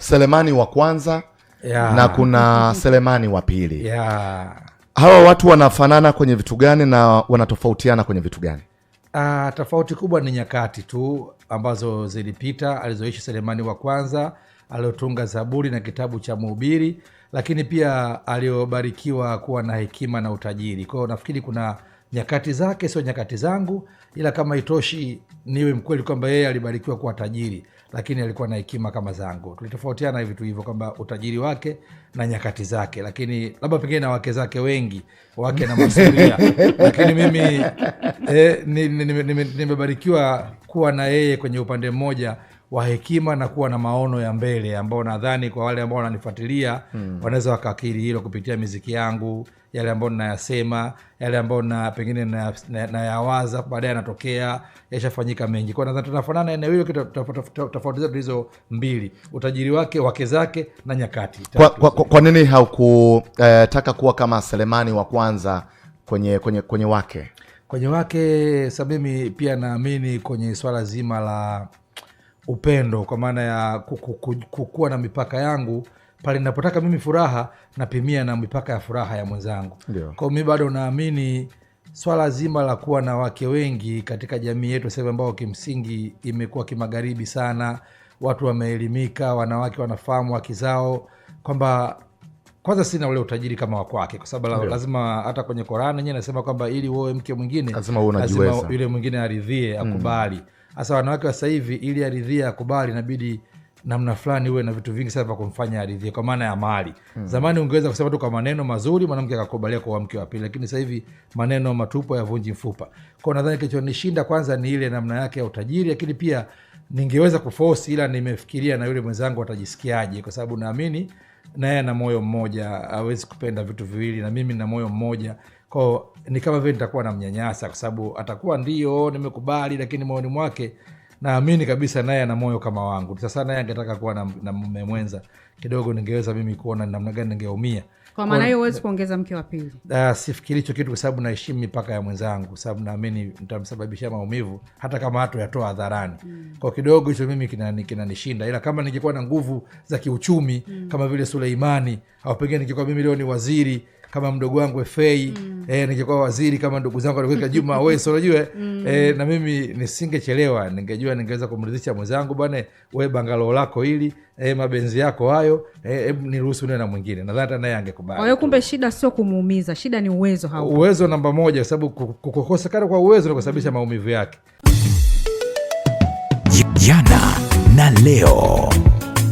Selemani wa kwanza na kuna Selemani wa pili. Hawa watu wanafanana kwenye vitu gani na wanatofautiana kwenye vitu gani? Tofauti kubwa ni nyakati tu ambazo zilipita alizoishi Selemani wa kwanza, aliotunga Zaburi na kitabu cha Mhubiri, lakini pia aliobarikiwa kuwa na hekima na utajiri. Kwa hiyo nafikiri kuna nyakati zake, sio nyakati zangu, ila kama itoshi niwe mkweli kwamba yeye alibarikiwa kuwa tajiri, lakini alikuwa na hekima kama zangu. Tulitofautiana hivi tu hivyo kwamba utajiri wake na nyakati zake, lakini labda pengine na wake zake wengi, wake na masuria. Lakini mimi nimebarikiwa kuwa na yeye kwenye upande mmoja wa hekima na kuwa na maono ya mbele, ambao nadhani kwa wale ambao wananifuatilia wanaweza wakakiri hilo kupitia muziki yangu, yale ambao ninayasema, yale ambao na pengine nayawaza baadaye yanatokea, yashafanyika mengi. Kwa nadhani tunafanana eneo hilo, tofauti zetu hizo mbili, utajiri wake, wake zake na nyakati. Kwa nini haukutaka kuwa kama Selemani wa kwanza kwenye wake? Kwenye wake sababu mimi pia naamini kwenye swala zima la upendo, kwa maana ya kukuwa na mipaka yangu pale ninapotaka mimi furaha, napimia na mipaka ya furaha ya mwenzangu. Kwa mimi bado naamini swala zima la kuwa na wake wengi katika jamii yetu sasa ambao kimsingi imekuwa kimagharibi sana, watu wameelimika, wanawake wanafahamu haki zao, kwamba kwanza sina ule utajiri kama wakwake, kwa sababu lazima hata kwenye Qur'ani yenyewe nasema kwamba ili uoe mke mwingine lazima yule mwingine aridhie, akubali. Hasa wanawake wa sasa hivi ili aridhie, akubali, inabidi namna fulani uwe na vitu vingi sana vya kumfanya aridhie, kwa maana ya mali. Zamani ungeweza kusema tu kwa maneno mazuri mwanamke akakubalia kwa mke wa pili, lakini sasa hivi maneno matupu yavunji mfupa. Kwa nadhani kilichonishinda kwanza ni ile namna yake ya utajiri, lakini pia ningeweza kuforce, ila nimefikiria na yule mwenzangu atajisikiaje, kwa sababu naamini naye ana moyo mmoja, hawezi kupenda vitu viwili, na mimi na moyo mmoja. Kwa ni kama vile nitakuwa namnyanyasa, kwa sababu atakuwa ndio nimekubali, lakini moyoni mwake naamini kabisa naye ana moyo kama wangu. Sasa naye angetaka kuwa na mume mwenza, kidogo ningeweza mimi kuona namna gani ningeumia. Kwa maana hiyo huwezi kuongeza mke wa pili? Sifikiri hicho kitu, kwa sababu naheshimu mipaka ya mwenzangu, kwa sababu naamini nitamsababishia maumivu hata kama hata yatoa hadharani. Kwa kidogo hicho mimi kinanishinda, ila kama ningekuwa na nguvu za kiuchumi kama vile Suleimani, au pengine ningekuwa mimi leo ni waziri kama mdogo wangu Fei, ningekuwa waziri kama ndugu zangu walikuwa Juma Aweso, unajua na mimi nisingechelewa, ningejua ningeweza kumridhisha mwenzangu, bwana wewe bangalo lako hili, mabenzi yako hayo, niruhusu niwe na mwingine, nadhani hata naye angekubali. Kwa hiyo kumbe shida sio kumuumiza, shida ni uwezo haupo. Uwezo namba moja, kwa sababu kukosekana kwa uwezo ndio kusababisha maumivu yake. Jana na leo.